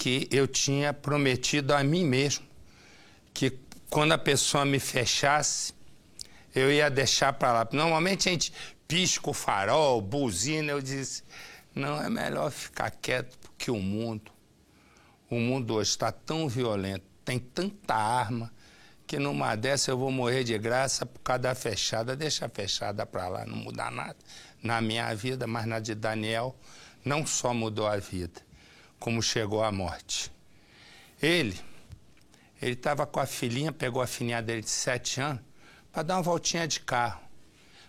que eu tinha prometido a mim mesmo que quando a pessoa me fechasse, eu ia deixar para lá. Normalmente a gente pisca o farol, buzina. Eu disse, não, é melhor ficar quieto, porque o mundo hoje está tão violento, tem tanta arma, que numa dessa eu vou morrer de graça por causa da fechada. Deixa a fechada para lá, não muda nada na minha vida, mas na de Daniel não só mudou a vida, como chegou à morte. Ele estava com a filhinha, pegou a filhinha dele de 7 anos, para dar uma voltinha de carro.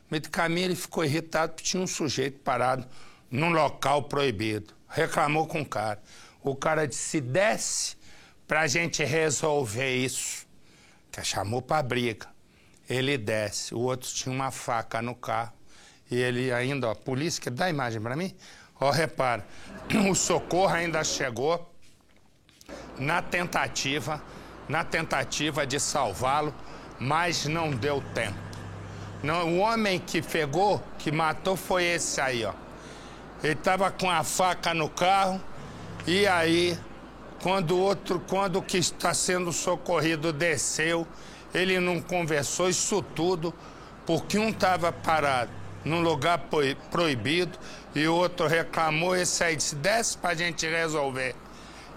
No meio do caminho ele ficou irritado porque tinha um sujeito parado num local proibido. Reclamou com o cara. O cara disse, desce pra gente resolver isso. Que chamou pra briga. Ele desce, o outro tinha uma faca no carro. E ele ainda, ó, polícia, que dá a imagem pra mim? Ó, repara, o socorro ainda chegou na tentativa de salvá-lo, mas não deu tempo. Não, o homem que pegou, que matou, foi esse aí, ó. Ele estava com a faca no carro, e aí, quando o que está sendo socorrido desceu, ele não conversou, isso tudo, porque um estava parado num lugar proibido, e o outro reclamou, esse aí disse, desce pra gente resolver.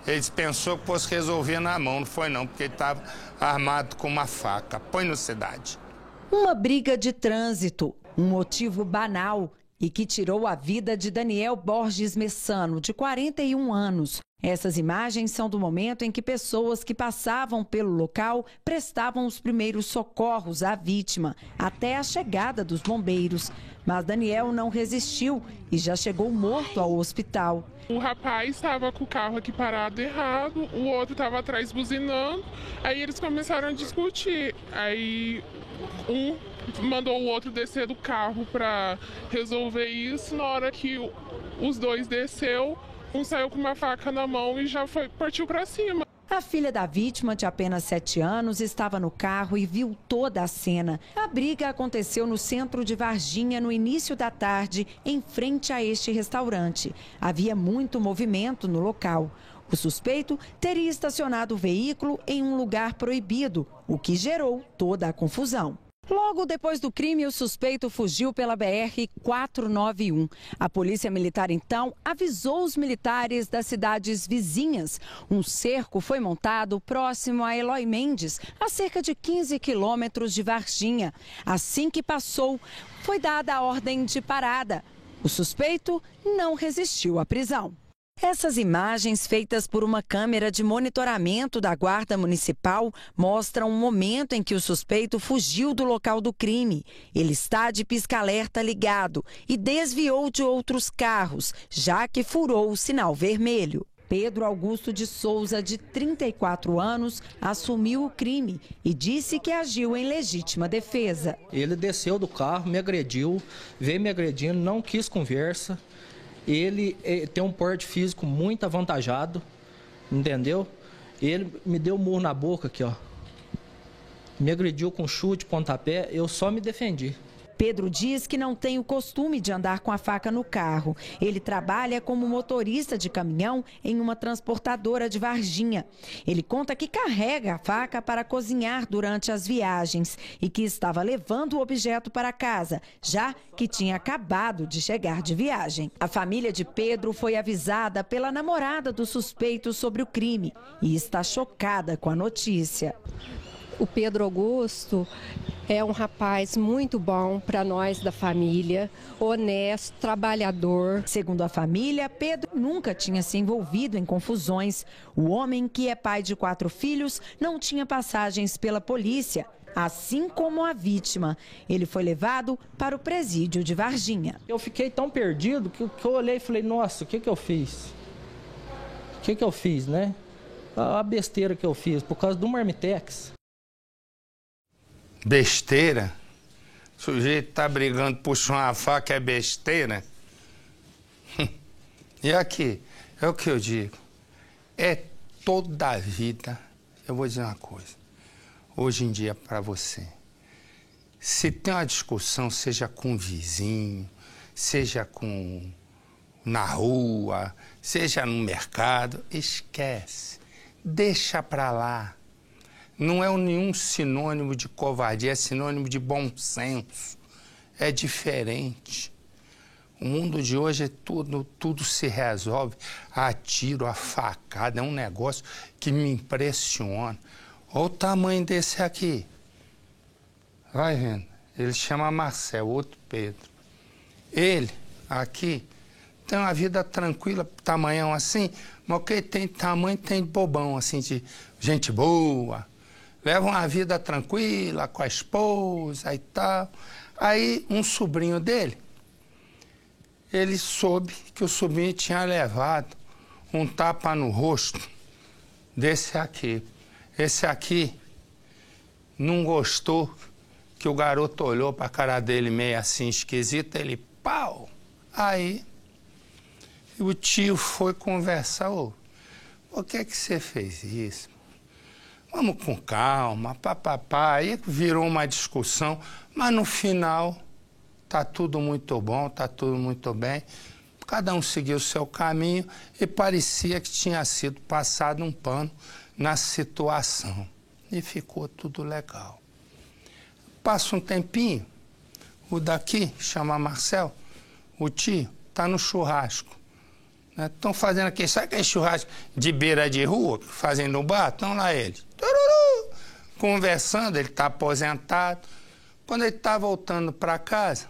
Ele pensou que fosse resolver na mão, não foi não, porque ele estava armado com uma faca. Põe no Cidade. Uma briga de trânsito, um motivo banal e que tirou a vida de Daniel Borges Messano, de 41 anos. Essas imagens são do momento em que pessoas que passavam pelo local prestavam os primeiros socorros à vítima, até a chegada dos bombeiros. Mas Daniel não resistiu e já chegou morto ao hospital. O rapaz estava com o carro aqui parado errado, o outro estava atrás buzinando, aí eles começaram a discutir. Aí um mandou o outro descer do carro para resolver isso. Na hora que os dois desceu, um saiu com uma faca na mão e já partiu para cima. A filha da vítima, de apenas 7 anos, estava no carro e viu toda a cena. A briga aconteceu no centro de Varginha no início da tarde, em frente a este restaurante. Havia muito movimento no local. O suspeito teria estacionado o veículo em um lugar proibido, o que gerou toda a confusão. Logo depois do crime, o suspeito fugiu pela BR-491. A polícia militar, então, avisou os militares das cidades vizinhas. Um cerco foi montado próximo a Eloy Mendes, a cerca de 15 quilômetros de Varginha. Assim que passou, foi dada a ordem de parada. O suspeito não resistiu à prisão. Essas imagens, feitas por uma câmera de monitoramento da Guarda Municipal, mostram um momento em que o suspeito fugiu do local do crime. Ele está de pisca-alerta ligado e desviou de outros carros, já que furou o sinal vermelho. Pedro Augusto de Souza, de 34 anos, assumiu o crime e disse que agiu em legítima defesa. Ele desceu do carro, me agrediu, veio me agredindo, não quis conversa. Ele tem um porte físico muito avantajado, entendeu? Ele me deu um murro na boca aqui, ó. Me agrediu com chute, pontapé, eu só me defendi. Pedro diz que não tem o costume de andar com a faca no carro. Ele trabalha como motorista de caminhão em uma transportadora de Varginha. Ele conta que carrega a faca para cozinhar durante as viagens e que estava levando o objeto para casa, já que tinha acabado de chegar de viagem. A família de Pedro foi avisada pela namorada do suspeito sobre o crime e está chocada com a notícia. O Pedro Augusto é um rapaz muito bom para nós da família, honesto, trabalhador. Segundo a família, Pedro nunca tinha se envolvido em confusões. O homem, que é pai de 4 filhos, não tinha passagens pela polícia, assim como a vítima. Ele foi levado para o presídio de Varginha. Eu fiquei tão perdido que eu olhei e falei, nossa, o que eu fiz? O que eu fiz, né? A besteira que eu fiz, por causa do Marmitex. Besteira? O sujeito tá brigando, puxa uma faca, é besteira? E aqui, é o que eu digo, é toda a vida. Eu vou dizer uma coisa, hoje em dia para você, se tem uma discussão, seja com o vizinho, seja na rua, seja no mercado, esquece, deixa pra lá. Não é nenhum sinônimo de covardia, é sinônimo de bom senso. É diferente. O mundo de hoje é tudo se resolve a tiro, a facada. É um negócio que me impressiona. Olha o tamanho desse aqui. Vai vendo. Ele chama Marcel, outro Pedro. Ele, aqui, tem uma vida tranquila, tamanhão assim, mas o que tem tamanho tem de bobão, assim, de gente boa. Leva uma vida tranquila com a esposa e tal. Aí, um sobrinho dele, ele soube que o sobrinho tinha levado um tapa no rosto desse aqui. Esse aqui não gostou que o garoto olhou para a cara dele meio assim esquisito, ele pau. Aí o tio foi conversar, ô, por que você fez isso? Vamos com calma, papapá. Aí virou uma discussão, mas no final tá tudo muito bom, tá tudo muito bem. Cada um seguiu o seu caminho e parecia que tinha sido passado um pano na situação. E ficou tudo legal. Passa um tempinho, o daqui, chama Marcel, o tio, tá no churrasco. Estão fazendo aqui, sabe aquele churrasco de beira de rua, que fazem no bar? Estão lá eles, conversando, ele está aposentado. Quando ele está voltando para casa,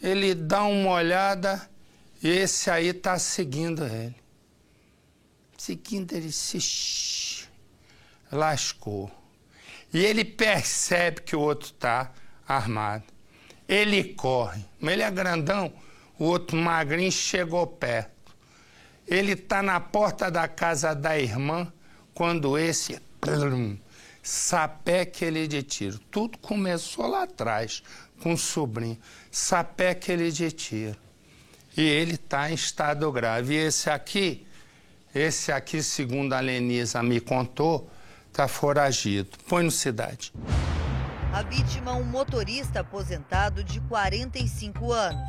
ele dá uma olhada e esse aí está seguindo ele. Seguindo ele, se lascou. E ele percebe que o outro está armado. Ele corre, mas ele é grandão, o outro magrinho chegou perto. Ele está na porta da casa da irmã, quando esse sapeca ele de tiro. Tudo começou lá atrás, com o sobrinho. Sapeca ele de tiro. E ele está em estado grave. E esse aqui, segundo a Lenisa me contou, está foragido. Põe no Cidade. A vítima é um motorista aposentado de 45 anos.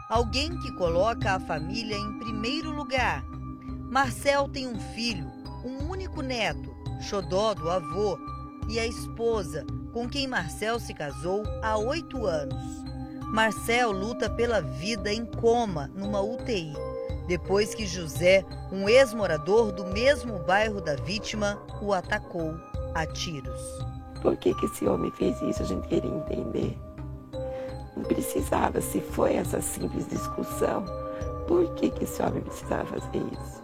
Alguém que coloca a família em primeiro lugar. Marcel tem um filho, um único neto, xodó do avô, e a esposa, com quem Marcel se casou há 8 anos. Marcel luta pela vida em coma numa UTI, depois que José, um ex-morador do mesmo bairro da vítima, o atacou a tiros. Por que esse homem fez isso? A gente queria entender. Não precisava, se foi essa simples discussão, por que esse homem precisava fazer isso?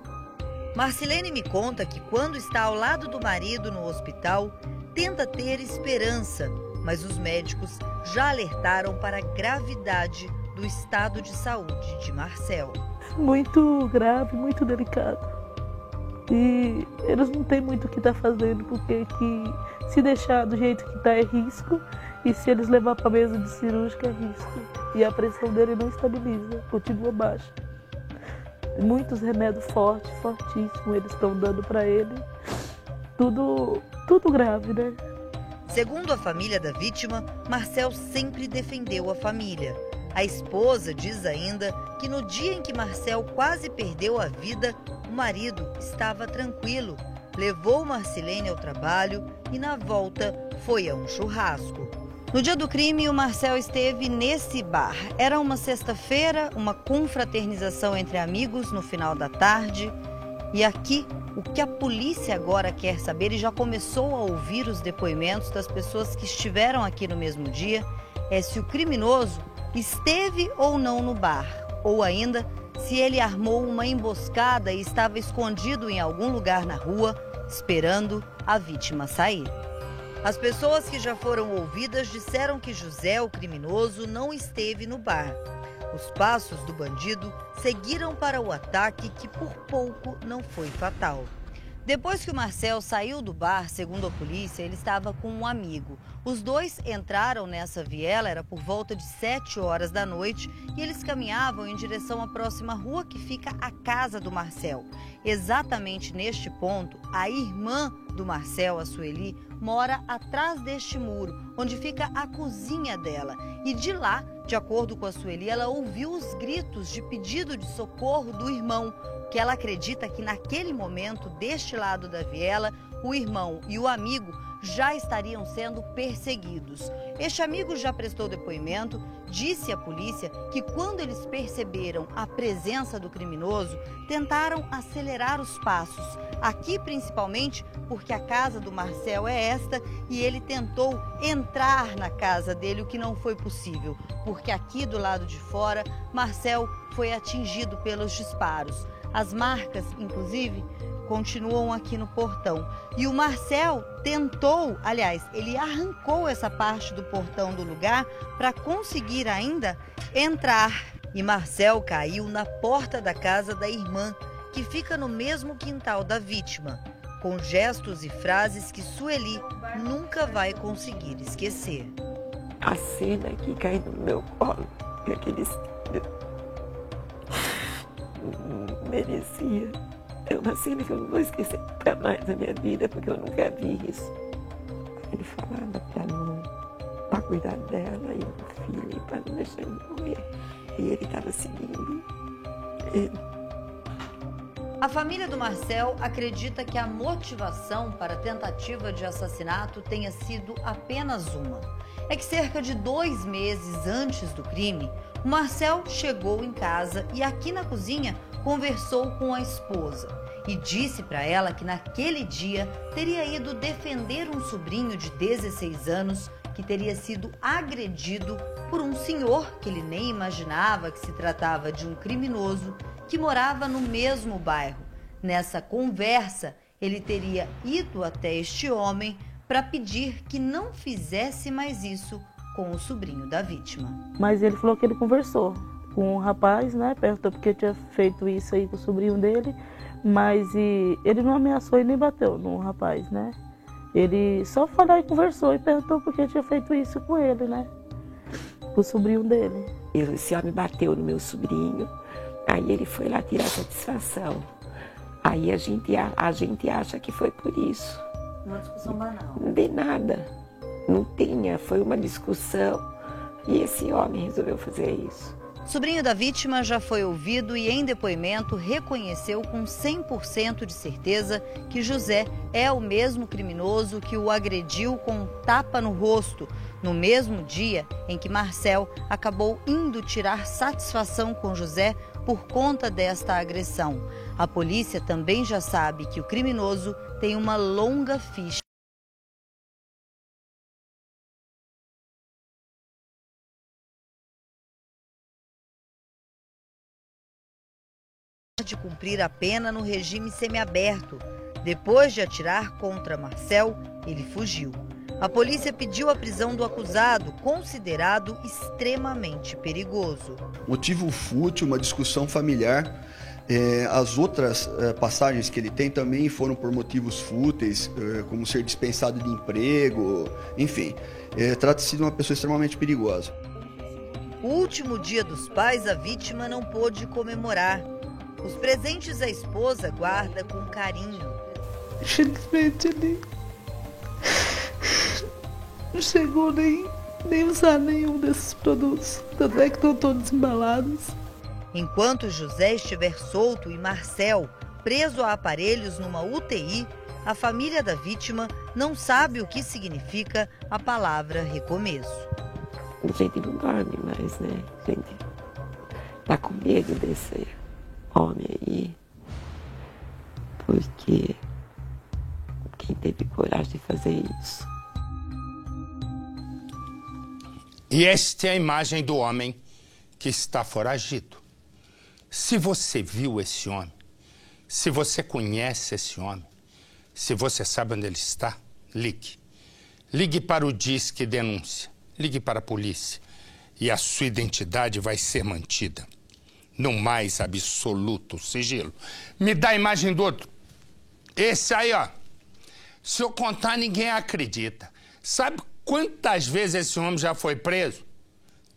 Marcilene me conta que quando está ao lado do marido no hospital, tenta ter esperança, mas os médicos já alertaram para a gravidade do estado de saúde de Marcel. Muito grave, muito delicado. E eles não têm muito o que estar fazendo, porque que se deixar do jeito que está é risco, e se eles levar para a mesa de cirúrgica é risco. E a pressão dele não estabiliza, continua baixa. Muitos remédios fortes, fortíssimos, eles estão dando para ele. Tudo grave, né? Segundo a família da vítima, Marcel sempre defendeu a família. A esposa diz ainda que no dia em que Marcel quase perdeu a vida, o marido estava tranquilo, levou Marcilene ao trabalho e na volta foi a um churrasco. No dia do crime, o Marcel esteve nesse bar. Era uma sexta-feira, uma confraternização entre amigos no final da tarde. E aqui, o que a polícia agora quer saber, e já começou a ouvir os depoimentos das pessoas que estiveram aqui no mesmo dia, é se o criminoso esteve ou não no bar, ou ainda se ele armou uma emboscada e estava escondido em algum lugar na rua, esperando a vítima sair. As pessoas que já foram ouvidas disseram que José, o criminoso, não esteve no bar. Os passos do bandido seguiram para o ataque, que por pouco não foi fatal. Depois que o Marcel saiu do bar, segundo a polícia, ele estava com um amigo. Os dois entraram nessa viela, era por volta de 7 horas da noite, e eles caminhavam em direção à próxima rua que fica a casa do Marcel. Exatamente neste ponto, a irmã do Marcel, a Sueli, mora atrás deste muro, onde fica a cozinha dela. E de lá, de acordo com a Sueli, ela ouviu os gritos de pedido de socorro do irmão, que ela acredita que naquele momento, deste lado da viela, o irmão e o amigo já estariam sendo perseguidos. Este amigo já prestou depoimento, disse à polícia que quando eles perceberam a presença do criminoso, tentaram acelerar os passos. Aqui principalmente porque a casa do Marcel é esta e ele tentou entrar na casa dele, o que não foi possível, porque aqui do lado de fora, Marcel foi atingido pelos disparos. As marcas, inclusive, continuam aqui no portão. E o Marcel tentou, aliás, ele arrancou essa parte do portão do lugar para conseguir ainda entrar. E Marcel caiu na porta da casa da irmã, que fica no mesmo quintal da vítima, com gestos e frases que Sueli nunca vai conseguir esquecer. A cena que cai no meu colo, que aqueles merecia. É uma cena que eu não vou esquecer nunca mais na minha vida, porque eu nunca vi isso. Ele falava para cuidar dela e do filho, para não deixar ele morrer. E ele estava seguindo ele. A família do Marcel acredita que a motivação para a tentativa de assassinato tenha sido apenas uma. É que cerca de 2 meses antes do crime, o Marcel chegou em casa e aqui na cozinha conversou com a esposa e disse para ela que naquele dia teria ido defender um sobrinho de 16 anos que teria sido agredido por um senhor que ele nem imaginava que se tratava de um criminoso que morava no mesmo bairro. Nessa conversa, ele teria ido até este homem para pedir que não fizesse mais isso com o sobrinho da vítima. Mas ele falou que ele conversou com o rapaz, né? Perguntou porque tinha feito isso aí com o sobrinho dele, mas ele não ameaçou e nem bateu no rapaz, né? Ele só falou e conversou e perguntou porque tinha feito isso com ele, né? Com o sobrinho dele. Esse homem bateu no meu sobrinho, aí ele foi lá tirar satisfação. Aí a gente acha que foi por isso. Uma discussão banal. De nada. Não tinha, foi uma discussão e esse homem resolveu fazer isso. O sobrinho da vítima já foi ouvido e em depoimento reconheceu com 100% de certeza que José é o mesmo criminoso que o agrediu com um tapa no rosto, no mesmo dia em que Marcel acabou indo tirar satisfação com José por conta desta agressão. A polícia também já sabe que o criminoso tem uma longa ficha de cumprir a pena no regime semiaberto. Depois de atirar contra Marcel, ele fugiu. A polícia pediu a prisão do acusado, considerado extremamente perigoso. Motivo fútil, uma discussão familiar. As outras passagens que ele tem também foram por motivos fúteis, como ser dispensado de emprego, enfim. Trata-se de uma pessoa extremamente perigosa. O último dia dos pais, a vítima não pôde comemorar. Os presentes a esposa guarda com carinho. Infelizmente ele não chegou nem usar nenhum desses produtos, tanto é que estão todos embalados. Enquanto José estiver solto e Marcel preso a aparelhos numa UTI, a família da vítima não sabe o que significa a palavra recomeço. A gente não dorme mais, né? A gente tá com medo desse homem aí, porque quem teve coragem de fazer isso. E esta é a imagem do homem que está foragido. Se você viu esse homem, se você conhece esse homem, se você sabe onde ele está, ligue. Ligue para o Disque Denúncia, ligue para a polícia e a sua identidade vai ser mantida no mais absoluto sigilo. Me dá a imagem do outro. Esse aí, ó. Se eu contar, ninguém acredita. Sabe quantas vezes esse homem já foi preso?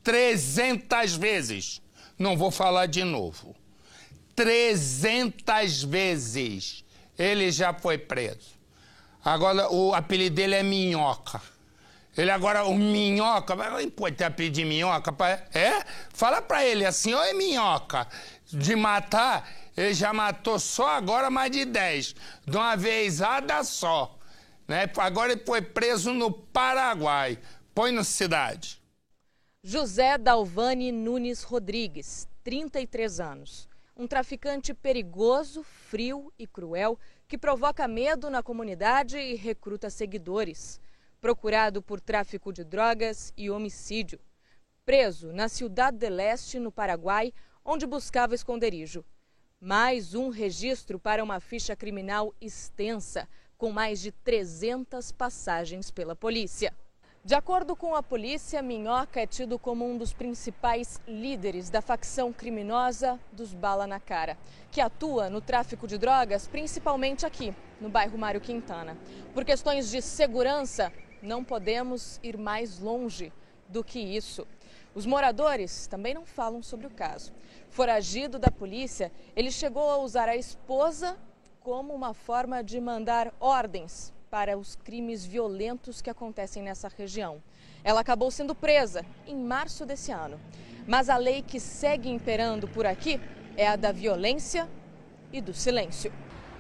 300 vezes. Não vou falar de novo. 300 vezes ele já foi preso. Agora, o apelido dele é Minhoca. Ele agora, o Minhoca, pode ter apelido de Minhoca? Fala pra ele assim, oi Minhoca, de matar, ele já matou só agora mais de 10, de uma vezada só. Né? Agora ele foi preso no Paraguai. Põe no Cidade. José Dalvani Nunes Rodrigues, 33 anos. Um traficante perigoso, frio e cruel que provoca medo na comunidade e recruta seguidores. Procurado por tráfico de drogas e homicídio. Preso na Ciudad del Este, no Paraguai, onde buscava esconderijo. Mais um registro para uma ficha criminal extensa, com mais de 300 passagens pela polícia. De acordo com a polícia, Minhoca é tido como um dos principais líderes da facção criminosa dos Bala na Cara, que atua no tráfico de drogas, principalmente aqui, no bairro Mário Quintana. Por questões de segurança, não podemos ir mais longe do que isso. Os moradores também não falam sobre o caso. Foragido da polícia, ele chegou a usar a esposa como uma forma de mandar ordens para os crimes violentos que acontecem nessa região. Ela acabou sendo presa em março desse ano. Mas a lei que segue imperando por aqui é a da violência e do silêncio.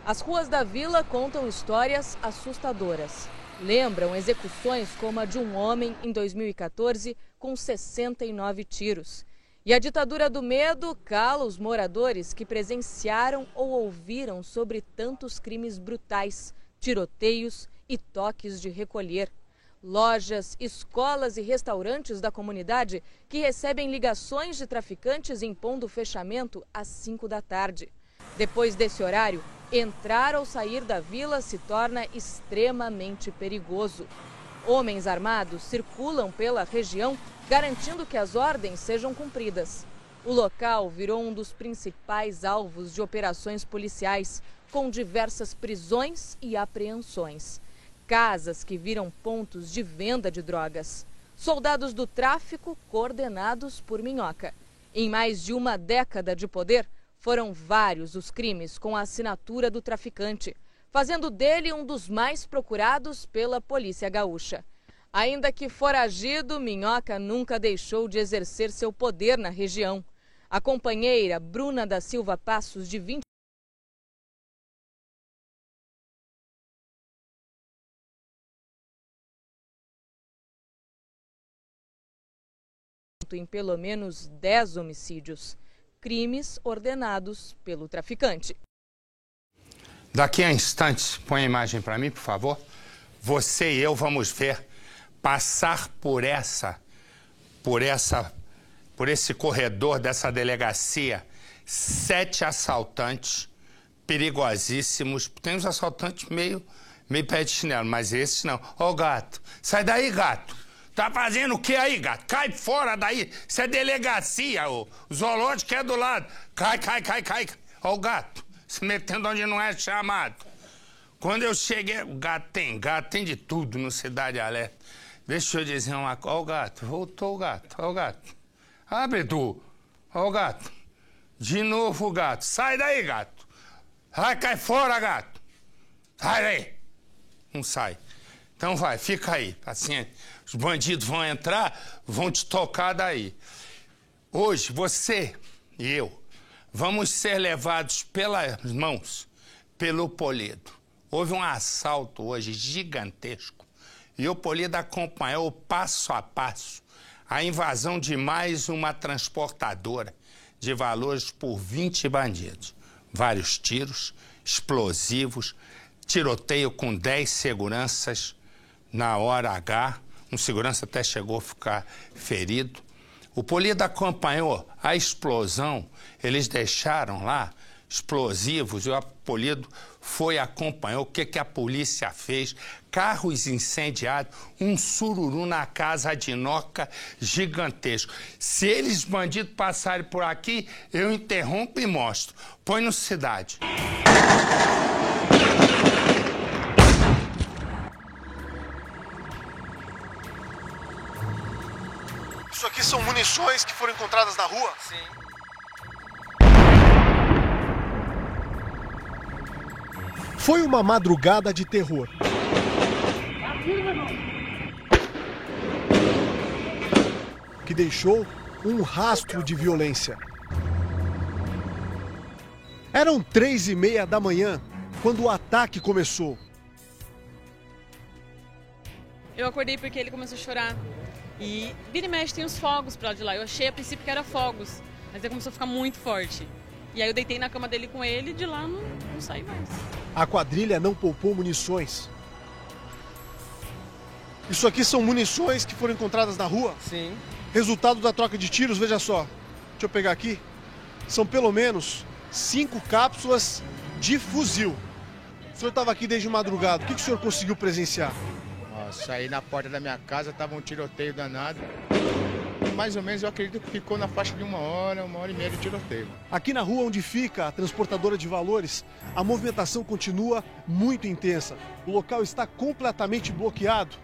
As ruas da vila contam histórias assustadoras. Lembram execuções como a de um homem em 2014 com 69 tiros. E a ditadura do medo cala os moradores que presenciaram ou ouviram sobre tantos crimes brutais, tiroteios e toques de recolher. Lojas, escolas e restaurantes da comunidade que recebem ligações de traficantes impondo fechamento às 5 da tarde. Depois desse horário, entrar ou sair da vila se torna extremamente perigoso. Homens armados circulam pela região, garantindo que as ordens sejam cumpridas. O local virou um dos principais alvos de operações policiais, com diversas prisões e apreensões. Casas que viram pontos de venda de drogas. Soldados do tráfico coordenados por Minhoca. Em mais de uma década de poder, foram vários os crimes com a assinatura do traficante, fazendo dele um dos mais procurados pela polícia gaúcha. Ainda que foragido, Minhoca nunca deixou de exercer seu poder na região. A companheira Bruna da Silva Passos, de 20 em pelo menos 10 homicídios, crimes ordenados pelo traficante. Daqui a instantes, põe a imagem para mim, por favor. Você e eu vamos ver passar por esse corredor dessa delegacia 7 assaltantes perigosíssimos. Tem uns assaltantes meio pé de chinelo, mas esses não. Ó o gato, sai daí, gato. Tá fazendo o que aí, gato? Cai fora daí. Isso é delegacia, o zoológico é do lado. Cai. Ó o gato, se metendo onde não é chamado. Quando eu cheguei, o gato tem de tudo no Cidade Alerta. Deixa eu dizer uma coisa. Ó o gato, voltou o gato, ó o gato. Abre tu, ó o gato. De novo o gato. Sai daí, gato. Cai fora, gato. Sai daí. Não sai. Então vai, fica aí, paciente. Os bandidos vão entrar, vão te tocar daí. Hoje, você e eu vamos ser levados pelas mãos pelo Polido. Houve um assalto hoje gigantesco e o Polido acompanhou passo a passo a invasão de mais uma transportadora de valores por 20 bandidos. Vários tiros, explosivos, tiroteio com 10 seguranças na hora H. Um segurança até chegou a ficar ferido. O Polido acompanhou a explosão, eles deixaram lá explosivos e o Polido foi acompanhou. O que a polícia fez? Carros incendiados, um sururu na casa de Noca gigantesco. Se eles bandidos passarem por aqui, eu interrompo e mostro. Põe no Cidade. Isso aqui são munições que foram encontradas na rua? Sim. Foi uma madrugada de terror. Que deixou um rastro de violência. Eram 3h30 da manhã quando o ataque começou. Eu acordei porque ele começou a chorar. E vira e mexe tem os fogos pra lá de lá. Eu achei a princípio que era fogos, mas aí começou a ficar muito forte. E aí eu deitei na cama dele com ele e de lá não saí mais. A quadrilha não poupou munições. Isso aqui são munições que foram encontradas na rua? Sim. Resultado da troca de tiros, veja só. Deixa eu pegar aqui. São pelo menos 5 cápsulas de fuzil. O senhor estava aqui desde madrugada. O que o senhor conseguiu presenciar? Saí na porta da minha casa, tava um tiroteio danado. Mais ou menos eu acredito que ficou na faixa de 1 hora, 1h30 de tiroteio. Aqui na rua onde fica a transportadora de valores, a movimentação continua muito intensa. O local está completamente bloqueado.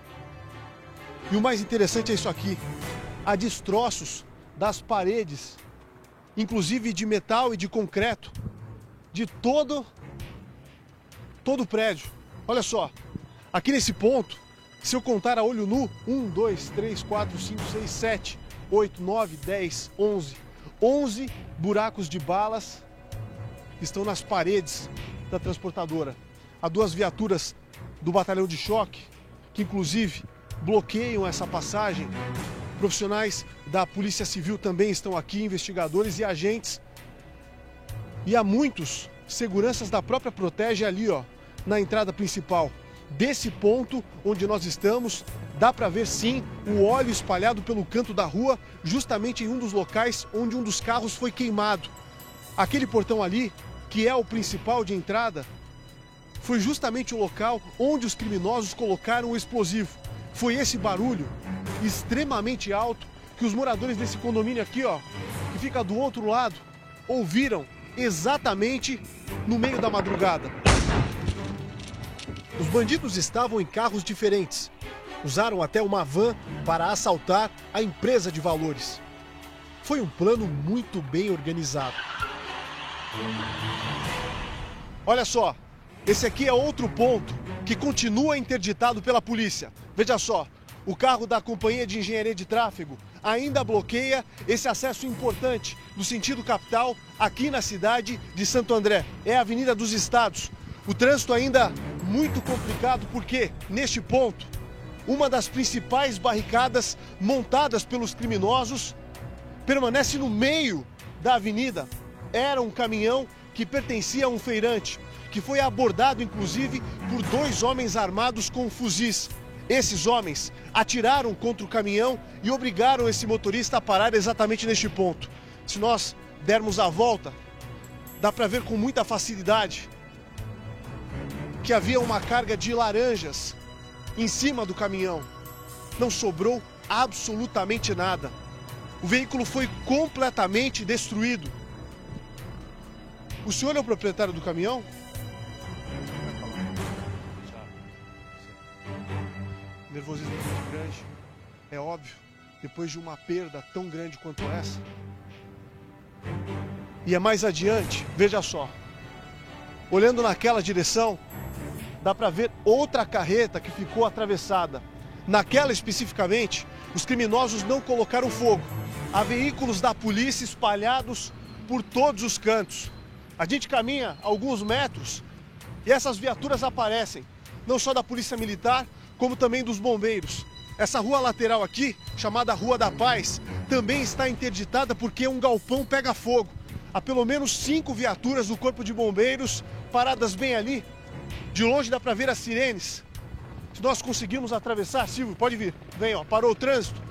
E o mais interessante é isso aqui. Há destroços das paredes, inclusive de metal e de concreto, de todo o prédio. Olha só, aqui nesse ponto, se eu contar a olho nu, 1, 2, 3, 4, 5, 6, 7, 8, 9, 10, 11. 11 buracos de balas estão nas paredes da transportadora. Há 2 viaturas do batalhão de choque, que inclusive bloqueiam essa passagem. Profissionais da Polícia Civil também estão aqui, investigadores e agentes. E há muitos seguranças da própria Protege ali, ó, na entrada principal. Desse ponto onde nós estamos, dá para ver sim o óleo espalhado pelo canto da rua, justamente em um dos locais onde um dos carros foi queimado. Aquele portão ali, que é o principal de entrada, foi justamente o local onde os criminosos colocaram o explosivo. Foi esse barulho extremamente alto que os moradores desse condomínio aqui, ó, que fica do outro lado, ouviram exatamente no meio da madrugada. Os bandidos estavam em carros diferentes. Usaram até uma van para assaltar a empresa de valores. Foi um plano muito bem organizado. Olha só, esse aqui é outro ponto que continua interditado pela polícia. Veja só, o carro da Companhia de Engenharia de Tráfego ainda bloqueia esse acesso importante no sentido capital aqui na cidade de Santo André. É a Avenida dos Estados. O trânsito ainda muito complicado porque, neste ponto, uma das principais barricadas montadas pelos criminosos permanece no meio da avenida. Era um caminhão que pertencia a um feirante, que foi abordado, inclusive, por 2 homens armados com fuzis. Esses homens atiraram contra o caminhão e obrigaram esse motorista a parar exatamente neste ponto. Se nós dermos a volta, dá para ver com muita facilidade que havia uma carga de laranjas em cima do caminhão. Não sobrou absolutamente nada. O veículo foi completamente destruído. O senhor é o proprietário do caminhão? Nervosismo muito grande, é óbvio, depois de uma perda tão grande quanto essa. E é mais adiante, veja só, olhando naquela direção, dá para ver outra carreta que ficou atravessada. Naquela especificamente, os criminosos não colocaram fogo. Há veículos da polícia espalhados por todos os cantos. A gente caminha alguns metros e essas viaturas aparecem, não só da Polícia Militar, como também dos bombeiros. Essa rua lateral aqui, chamada Rua da Paz, também está interditada porque um galpão pega fogo. Há pelo menos 5 viaturas do Corpo de Bombeiros paradas bem ali. De longe dá para ver as sirenes. Se nós conseguirmos atravessar, Silvio, pode vir. Vem, ó, parou o trânsito.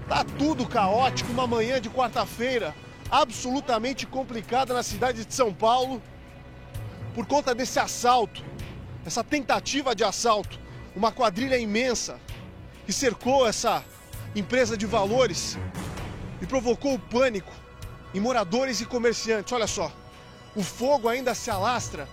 Tá tudo caótico, uma manhã de quarta-feira, absolutamente complicada na cidade de São Paulo, por conta desse assalto, essa tentativa de assalto. Uma quadrilha imensa que cercou essa empresa de valores e provocou pânico em moradores e comerciantes. Olha só, o fogo ainda se alastra,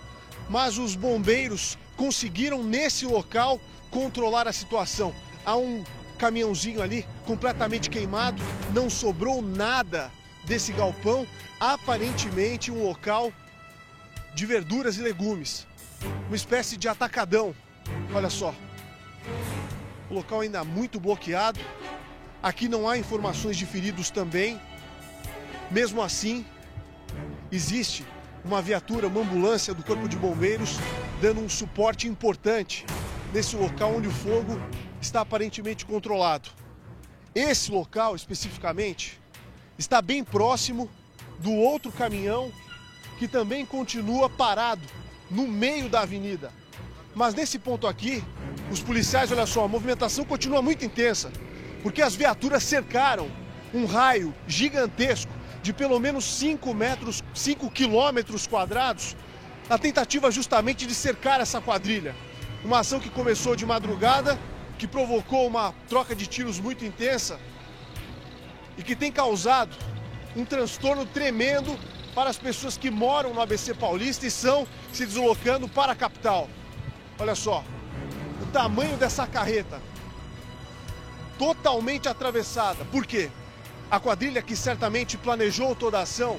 mas os bombeiros conseguiram nesse local controlar a situação. Há um caminhãozinho ali completamente queimado, não sobrou nada desse galpão, aparentemente um local de verduras e legumes, uma espécie de atacadão. Olha só, o local ainda muito bloqueado, aqui não há informações de feridos também. Mesmo assim, existe uma viatura, uma ambulância do Corpo de Bombeiros, dando um suporte importante nesse local onde o fogo está aparentemente controlado. Esse local, especificamente, está bem próximo do outro caminhão que também continua parado no meio da avenida. Mas nesse ponto aqui, os policiais, olha só, a movimentação continua muito intensa, porque as viaturas cercaram um raio gigantesco de pelo menos 5 quilômetros quadrados, na tentativa justamente de cercar essa quadrilha. Uma ação que começou de madrugada, que provocou uma troca de tiros muito intensa e que tem causado um transtorno tremendo para as pessoas que moram no ABC Paulista e estão se deslocando para a capital. Olha só, o tamanho dessa carreta, totalmente atravessada. Por quê? A quadrilha, que certamente planejou toda a ação,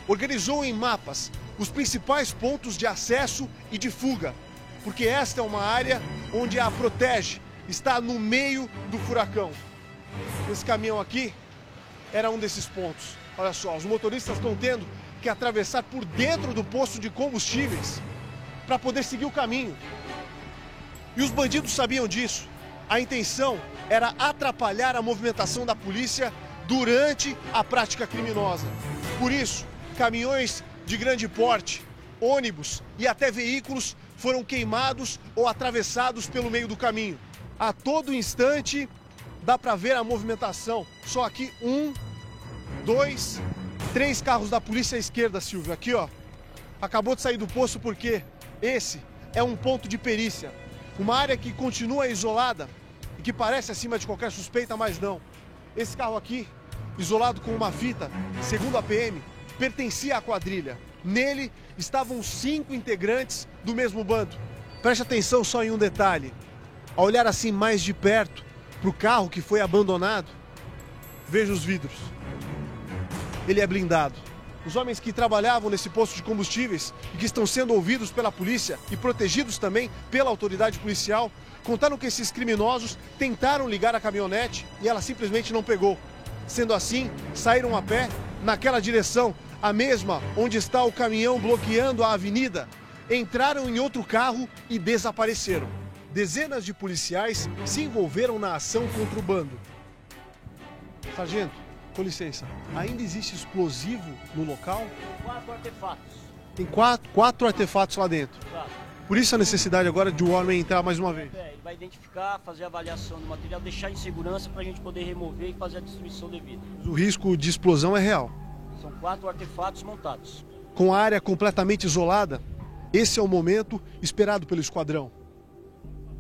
organizou em mapas os principais pontos de acesso e de fuga, porque esta é uma área onde a protege, está no meio do furacão. Esse caminhão aqui era um desses pontos. Olha só, os motoristas estão tendo que atravessar por dentro do posto de combustíveis para poder seguir o caminho. E os bandidos sabiam disso. A intenção era atrapalhar a movimentação da polícia durante a prática criminosa. Por isso, caminhões de grande porte, ônibus e até veículos foram queimados ou atravessados pelo meio do caminho. A todo instante dá para ver a movimentação. Só aqui 1, 2, 3 carros da polícia à esquerda, Silvio. Aqui, ó, acabou de sair do posto porque esse é um ponto de perícia. Uma área que continua isolada e que parece acima de qualquer suspeita, mas não. Esse carro aqui, isolado com uma fita, segundo a PM, pertencia à quadrilha. Nele estavam 5 integrantes do mesmo bando. Preste atenção só em um detalhe. Ao olhar assim mais de perto para o carro que foi abandonado, veja os vidros. Ele é blindado. Os homens que trabalhavam nesse posto de combustíveis e que estão sendo ouvidos pela polícia e protegidos também pela autoridade policial, contaram que esses criminosos tentaram ligar a caminhonete e ela simplesmente não pegou. Sendo assim, saíram a pé naquela direção, a mesma onde está o caminhão bloqueando a avenida. Entraram em outro carro e desapareceram. Dezenas de policiais se envolveram na ação contra o bando. Sargento, com licença, ainda existe explosivo no local? 4 artefatos. Tem quatro artefatos lá dentro. Exato. Por isso a necessidade agora de o homem entrar mais uma vez. Ele vai identificar, fazer a avaliação do material, deixar em segurança para a gente poder remover e fazer a destruição devida. O risco de explosão é real. São 4 artefatos montados. Com a área completamente isolada, esse é o momento esperado pelo esquadrão.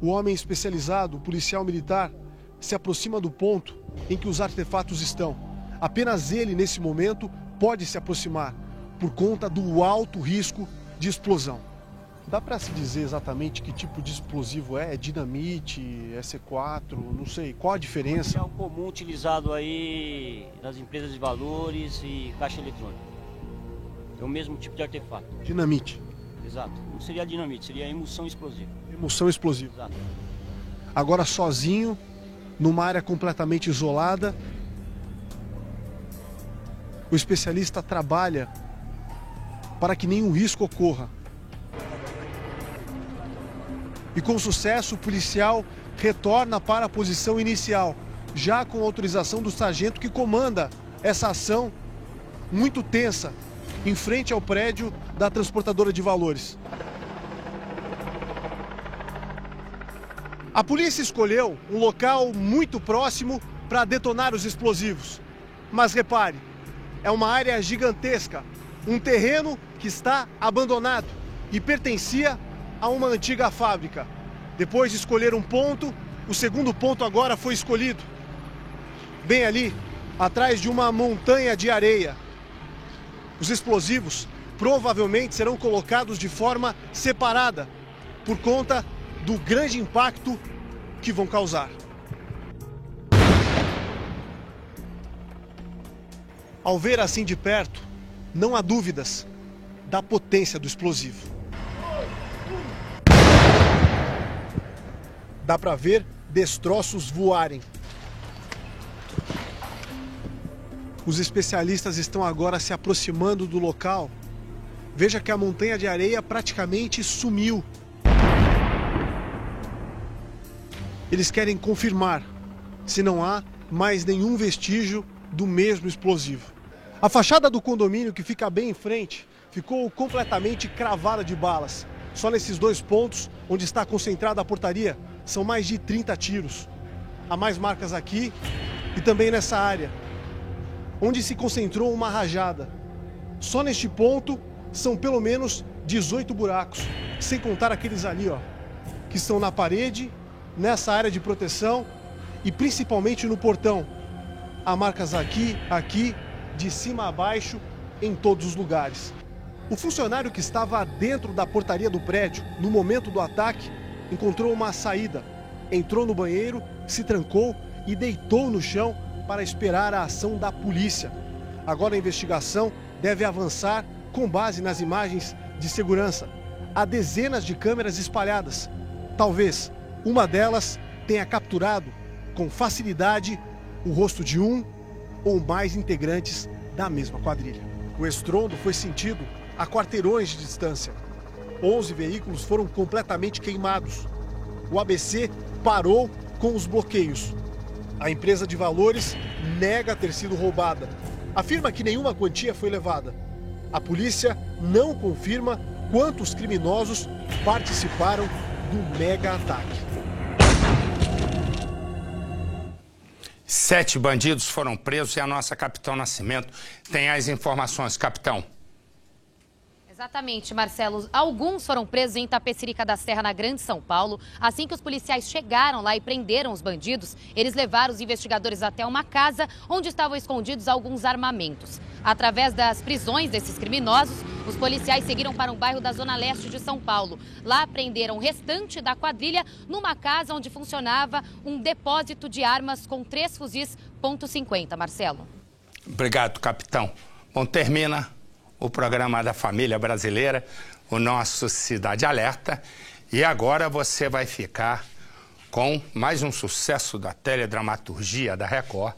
O homem especializado, o policial militar, se aproxima do ponto em que os artefatos estão. Apenas ele, nesse momento, pode se aproximar, por conta do alto risco de explosão. Dá para se dizer exatamente que tipo de explosivo é? É dinamite, é C4, não sei. Qual a diferença? É o comum utilizado aí nas empresas de valores e caixa eletrônica. É o mesmo tipo de artefato. Dinamite. Exato. Não seria dinamite, seria emulsão explosiva. Emulsão explosiva. Exato. Agora sozinho, numa área completamente isolada, o especialista trabalha para que nenhum risco ocorra. E com sucesso, o policial retorna para a posição inicial, já com autorização do sargento que comanda essa ação muito tensa, em frente ao prédio da transportadora de valores. A polícia escolheu um local muito próximo para detonar os explosivos. Mas repare, é uma área gigantesca, um terreno que está abandonado e pertencia a uma antiga fábrica. Depois de escolher um ponto, o segundo ponto agora foi escolhido. Bem ali, atrás de uma montanha de areia. Os explosivos provavelmente serão colocados de forma separada, por conta do grande impacto que vão causar. Ao ver assim de perto, não há dúvidas da potência do explosivo. Dá para ver destroços voarem. Os especialistas estão agora se aproximando do local Veja que a montanha de areia praticamente sumiu. Eles querem confirmar se não há mais nenhum vestígio do mesmo explosivo. A fachada do condomínio, que fica bem em frente, ficou completamente cravada de balas. Só nesses 2 pontos, onde está concentrada a portaria, são mais de 30 tiros. Há mais marcas aqui e também nessa área, onde se concentrou uma rajada. Só neste ponto, são pelo menos 18 buracos, sem contar aqueles ali, ó, que estão na parede, nessa área de proteção e principalmente no portão. Há marcas aqui, de cima a baixo, em todos os lugares. O funcionário que estava dentro da portaria do prédio, no momento do ataque, encontrou uma saída. Entrou no banheiro, se trancou e deitou no chão para esperar a ação da polícia. Agora a investigação deve avançar com base nas imagens de segurança. Há dezenas de câmeras espalhadas. Talvez uma delas tenha capturado com facilidade o rosto de um ou mais integrantes da mesma quadrilha. O estrondo foi sentido a quarteirões de distância. 11 veículos foram completamente queimados. O ABC parou com os bloqueios. A empresa de valores nega ter sido roubada. Afirma que nenhuma quantia foi levada. A polícia não confirma quantos criminosos participaram do mega ataque. 7 bandidos foram presos e a nossa capitão Nascimento tem as informações. Capitão. Exatamente, Marcelo. Alguns foram presos em Itapecerica da Serra, na Grande São Paulo. Assim que os policiais chegaram lá e prenderam os bandidos, eles levaram os investigadores até uma casa onde estavam escondidos alguns armamentos. Através das prisões desses criminosos, os policiais seguiram para um bairro da Zona Leste de São Paulo. Lá prenderam o restante da quadrilha numa casa onde funcionava um depósito de armas com 3 fuzis .50, Marcelo. Obrigado, capitão. Bom, termina o programa da família brasileira, o nosso Cidade Alerta. E agora você vai ficar com mais um sucesso da teledramaturgia da Record,